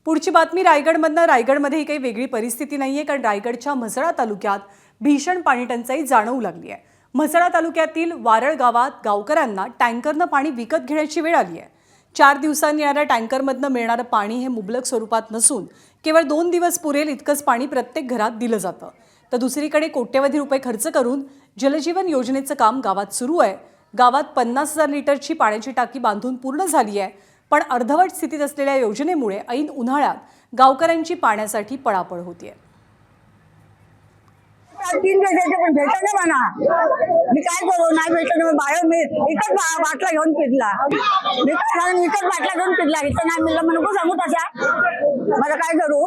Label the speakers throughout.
Speaker 1: पुढची बातमी रायगडमधनं. रायगडमध्ये ही काही वेगळी परिस्थिती नाहीये, कारण रायगडच्या म्हसळा तालुक्यात भीषण पाणी टंचाई जाणवू लागली आहे. म्हसळा तालुक्यातील वारळ गावात गावकऱ्यांना टँकरनं पाणी विकत घेण्याची वेळ आली आहे. 4 दिवसांनी येणाऱ्या टँकरमधनं मिळणारं पाणी हे मुबलक स्वरूपात नसून केवळ 2 दिवस पुरेल इतकंच पाणी प्रत्येक घरात दिलं जातं. तर दुसरीकडे कोट्यवधी रुपये खर्च करून जलजीवन योजनेचं काम गावात सुरू आहे. गावात 50,000 लिटरची पाण्याची टाकी बांधून पूर्ण झाली आहे. पण अर्धवट स्थितीत असलेल्या योजनेमुळे ऐन उन्हाळ्यात गावकऱ्यांची पाण्यासाठी पळापळ होतीये.
Speaker 2: 3 दिवसाचे पण भेटत नाही म्हणा. मी काय करू, नाही भेटत बाहेर मी विकत बाटला घेऊन पिडला. विकत बाटला घेऊन पिडला. इथं नाही मिळलं म्हणून नको सांगू तशा. मला काय करू.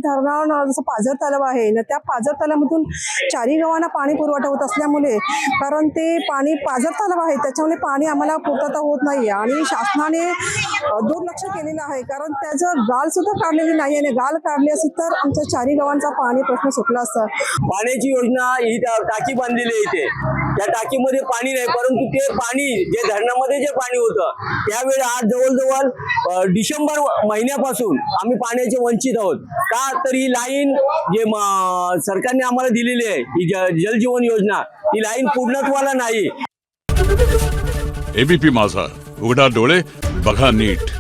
Speaker 3: धरणावर जसं पाझर तलाव आहे ना, त्या पाझर तलावामधून 4 गावांना पाणी पुरवठा होत असल्यामुळे, कारण ते पाणी पाझर तलाव आहे त्याच्यामुळे पाणी आम्हाला पूर्तता होत नाही आणि शासनाने दुर्लक्ष केलेलं आहे. कारण त्याचं गाल सुद्धा काढलेली नाही आणि गाल काढली असती तर आमच्या 4 गावांचा पाणी प्रश्न सुटला असता.
Speaker 4: पाण्याची योजना ही टाकी बांधलेली आहे. इथे त्या टाकीमध्ये पाणी नाही, परंतु ते पाणी जे धरणामध्ये जे पाणी होतं त्यावेळी आज जवळजवळ डिसेंबर महिन्यापासून आम्ही पाण्याचे वंचित आहोत. का तर ही लाईन जे सरकारने आम्हाला दिलेली आहे ही जलजीवन योजना, ही लाईन पूर्णत्वाला नाही.
Speaker 5: एबीपी माझा, उघडा डोळे बघा नीट.